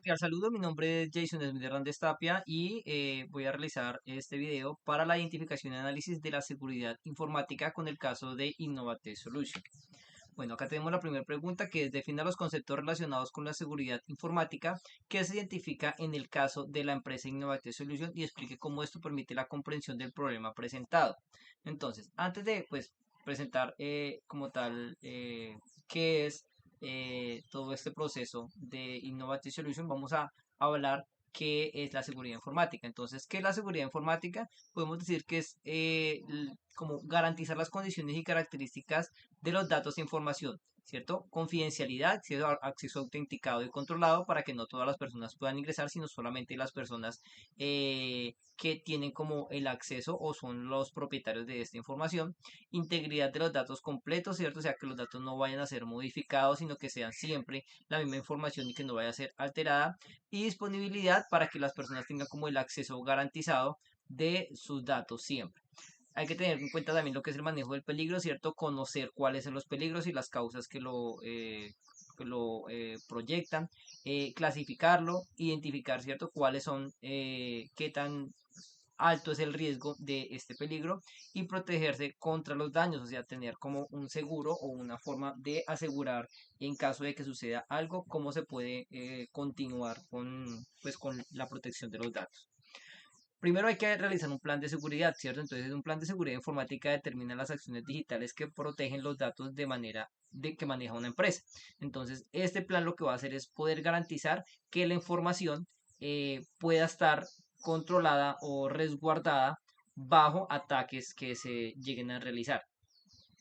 cordial saludo, mi nombre es Jason Smith Hernández Tapia y voy a realizar este video para la identificación y análisis de la seguridad informática con el caso de Innovative Solution. Bueno, acá tenemos la primera pregunta que es defina los conceptos relacionados con la seguridad informática que se identifica en el caso de la empresa Innovative Solution y explique cómo esto permite la comprensión del problema presentado. Entonces, antes de presentar como tal qué es todo este proceso de Innovative Solution, vamos a hablar qué es la seguridad informática. Entonces, ¿qué es la seguridad informática? Podemos decir que es como garantizar las condiciones y características de los datos e información, ¿cierto? Confidencialidad, acceso autenticado y controlado para que no todas las personas puedan ingresar, sino solamente las personas que tienen como el acceso o son los propietarios de esta información. Integridad de los datos completos, ¿cierto? O sea, que los datos no vayan a ser modificados, sino que sean siempre la misma información y que no vaya a ser alterada. Y disponibilidad para que las personas tengan como el acceso garantizado de sus datos siempre. Hay que tener en cuenta también lo que es el manejo del peligro, ¿cierto? Conocer cuáles son los peligros y las causas que lo proyectan, clasificarlo, identificar, ¿cierto? Cuáles son, qué tan alto es el riesgo de este peligro y protegerse contra los daños, o sea, tener como un seguro o una forma de asegurar en caso de que suceda algo, cómo se puede continuar con la protección de los datos. Primero hay que realizar un plan de seguridad, ¿cierto? Entonces, un plan de seguridad informática determina las acciones digitales que protegen los datos de manera de que maneja una empresa. Entonces, este plan lo que va a hacer es poder garantizar que la información pueda estar controlada o resguardada bajo ataques que se lleguen a realizar.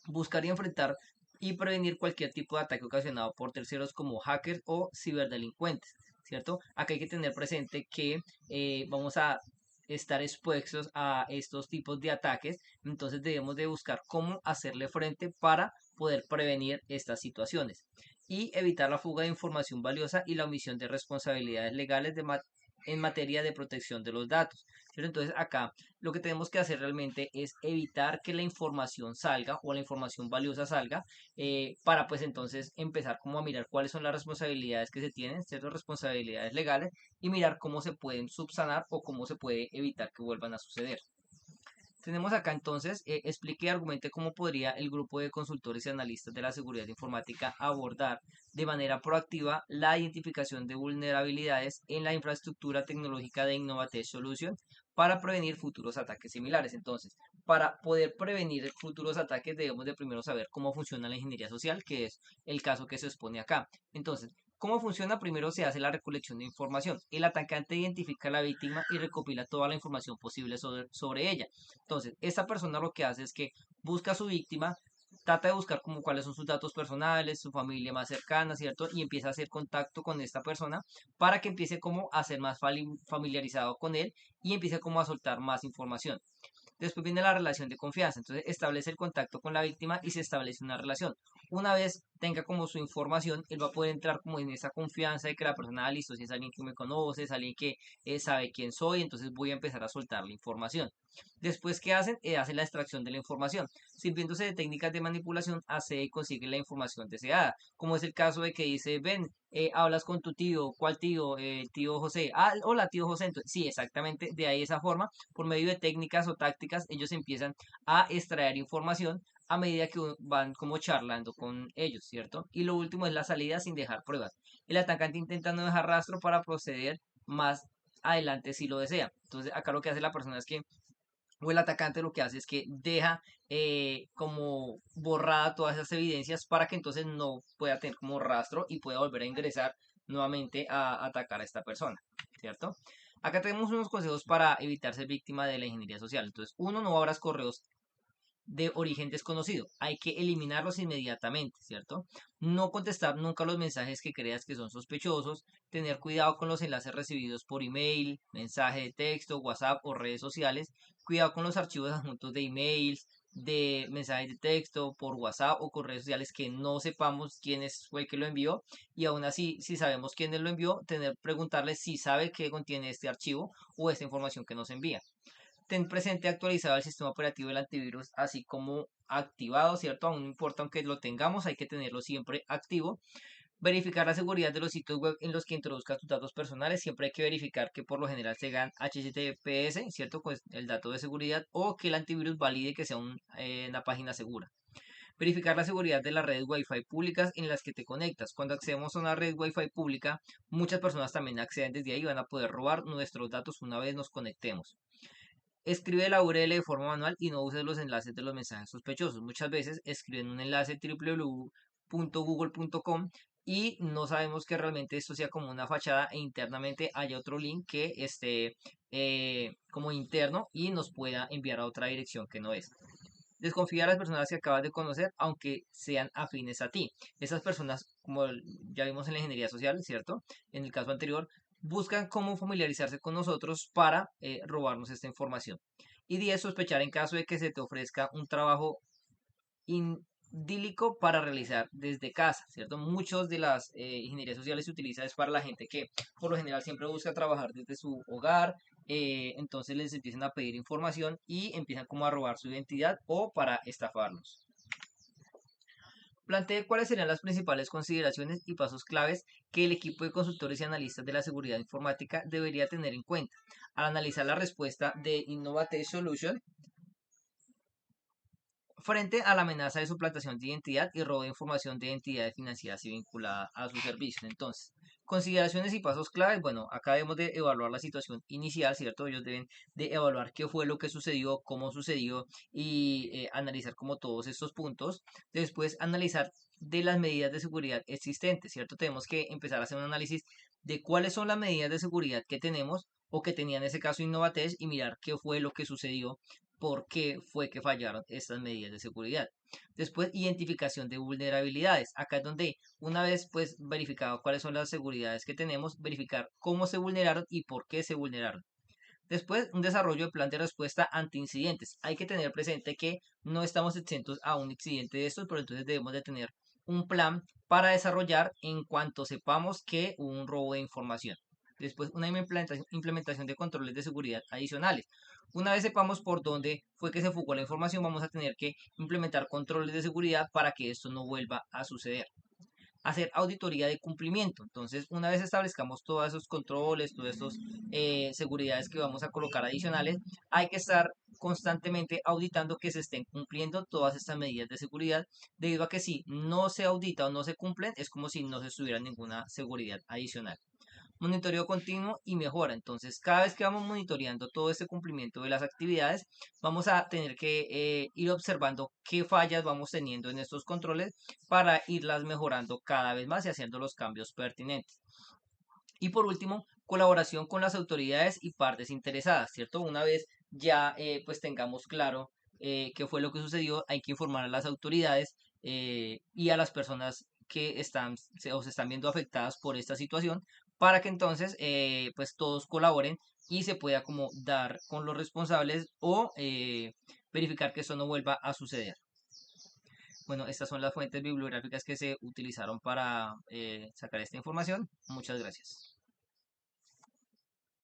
Buscar y enfrentar y prevenir cualquier tipo de ataque ocasionado por terceros como hackers o ciberdelincuentes, ¿cierto? Acá hay que tener presente que vamos a estar expuestos a estos tipos de ataques, entonces debemos de buscar cómo hacerle frente para poder prevenir estas situaciones y evitar la fuga de información valiosa y la omisión de responsabilidades legales en materia de protección de los datos. ¿Cierto? Entonces acá lo que tenemos que hacer realmente es evitar que la información salga o la información valiosa salga para pues entonces empezar como a mirar cuáles son las responsabilidades que se tienen, ciertas responsabilidades legales y mirar cómo se pueden subsanar o cómo se puede evitar que vuelvan a suceder. Tenemos acá entonces, explique y argumente cómo podría el grupo de consultores y analistas de la seguridad informática abordar de manera proactiva la identificación de vulnerabilidades en la infraestructura tecnológica de Innovative Solution para prevenir futuros ataques similares. Entonces, para poder prevenir futuros ataques debemos de primero saber cómo funciona la ingeniería social, que es el caso que se expone acá. Entonces, ¿cómo funciona? Primero se hace la recolección de información. El atacante identifica a la víctima y recopila toda la información posible sobre ella. Entonces, esta persona lo que hace es que busca a su víctima, trata de buscar como cuáles son sus datos personales, su familia más cercana, ¿cierto? Y empieza a hacer contacto con esta persona para que empiece como a ser más familiarizado con él y empiece como a soltar más información. Después viene la relación de confianza. Entonces establece el contacto con la víctima y se establece una relación. Una vez tenga como su información, él va a poder entrar como en esa confianza de que la persona, listo, si es alguien que me conoce, es alguien que sabe quién soy, entonces voy a empezar a soltar la información. Después, ¿qué hacen? Hacen la extracción de la información. Sirviéndose de técnicas de manipulación, hace y consigue la información deseada. Como es el caso de que dice, ven, hablas con tu tío, ¿cuál tío? El tío José. Ah, hola tío José. Entonces, sí, exactamente, de ahí esa forma, por medio de técnicas o tácticas, ellos empiezan a extraer información a medida que van como charlando con ellos, ¿cierto? Y lo último es la salida sin dejar pruebas. El atacante intenta no dejar rastro para proceder más adelante si lo desea. Entonces, acá lo que hace la persona es que o el atacante lo que hace es que deja como borrada todas esas evidencias para que entonces no pueda tener como rastro y pueda volver a ingresar nuevamente a atacar a esta persona, ¿cierto? Acá tenemos unos consejos para evitar ser víctima de la ingeniería social. Entonces, uno, no abras correos de origen desconocido. Hay que eliminarlos inmediatamente, ¿cierto? No contestar nunca los mensajes que creas que son sospechosos. Tener cuidado con los enlaces recibidos por email, mensaje de texto, WhatsApp o redes sociales. Cuidado con los archivos adjuntos de emails, de mensajes de texto por WhatsApp o con redes sociales que no sepamos fue el que lo envió y aún así si sabemos quién lo envió preguntarle si sabe qué contiene este archivo o esta información que nos envía. Ten presente actualizado el sistema operativo del antivirus, así como activado, ¿cierto? Aún no importa aunque lo tengamos, hay que tenerlo siempre activo. Verificar la seguridad de los sitios web en los que introduzcas tus datos personales. Siempre hay que verificar que por lo general sean HTTPS, ¿cierto? Pues el dato de seguridad o que el antivirus valide que sea una página segura. Verificar la seguridad de las redes Wi-Fi públicas en las que te conectas. Cuando accedemos a una red Wi-Fi pública, muchas personas también acceden desde ahí y van a poder robar nuestros datos una vez nos conectemos. Escribe la URL de forma manual y no uses los enlaces de los mensajes sospechosos. Muchas veces escriben un enlace www.google.com y no sabemos que realmente esto sea como una fachada e internamente haya otro link que esté como interno y nos pueda enviar a otra dirección que no es. Desconfía de las personas que acabas de conocer, aunque sean afines a ti. Esas personas, como ya vimos en la ingeniería social, ¿cierto? En el caso anterior, buscan cómo familiarizarse con nosotros para robarnos esta información. Y 10, sospechar en caso de que se te ofrezca un trabajo idílico para realizar desde casa, ¿cierto? Muchos de las ingenierías sociales se utilizan es para la gente que por lo general siempre busca trabajar desde su hogar, entonces les empiezan a pedir información y empiezan como a robar su identidad o para estafarlos. Plantee cuáles serían las principales consideraciones y pasos claves que el equipo de consultores y analistas de la seguridad informática debería tener en cuenta al analizar la respuesta de Innovative Solution frente a la amenaza de suplantación de identidad y robo de información de entidades financieras y vinculada a sus servicios. Entonces, consideraciones y pasos claves. Bueno, acá debemos de evaluar la situación inicial, ¿cierto? Ellos deben de evaluar qué fue lo que sucedió, cómo sucedió y analizar como todos estos puntos. Después, analizar de las medidas de seguridad existentes, ¿cierto? Tenemos que empezar a hacer un análisis de cuáles son las medidas de seguridad que tenemos o que tenía en ese caso Innovates y mirar qué fue lo que sucedió, por qué fue que fallaron estas medidas de seguridad. Después, identificación de vulnerabilidades. Acá es donde una vez pues verificado cuáles son las seguridades que tenemos, verificar cómo se vulneraron y por qué se vulneraron. Después, un desarrollo de plan de respuesta ante incidentes. Hay que tener presente que no estamos exentos a un incidente de estos, pero entonces debemos de tener un plan para desarrollar en cuanto sepamos que hubo un robo de información. Después, una implementación de controles de seguridad adicionales. Una vez sepamos por dónde fue que se fugó la información, vamos a tener que implementar controles de seguridad para que esto no vuelva a suceder. Hacer auditoría de cumplimiento. Entonces, una vez establezcamos todos esos controles, todas estas seguridades que vamos a colocar adicionales, hay que estar constantemente auditando que se estén cumpliendo todas estas medidas de seguridad, debido a que si no se audita o no se cumplen, es como si no se estuviera ninguna seguridad adicional. Monitoreo continuo y mejora. Entonces, cada vez que vamos monitoreando todo este cumplimiento de las actividades, vamos a tener que ir observando qué fallas vamos teniendo en estos controles para irlas mejorando cada vez más y haciendo los cambios pertinentes. Y por último, colaboración con las autoridades y partes interesadas, ¿cierto? Una vez ya pues tengamos claro qué fue lo que sucedió, hay que informar a las autoridades y a las personas que o se están viendo afectadas por esta situación para que entonces pues todos colaboren y se pueda como dar con los responsables o verificar que eso no vuelva a suceder. Bueno, estas son las fuentes bibliográficas que se utilizaron para sacar esta información. Muchas gracias.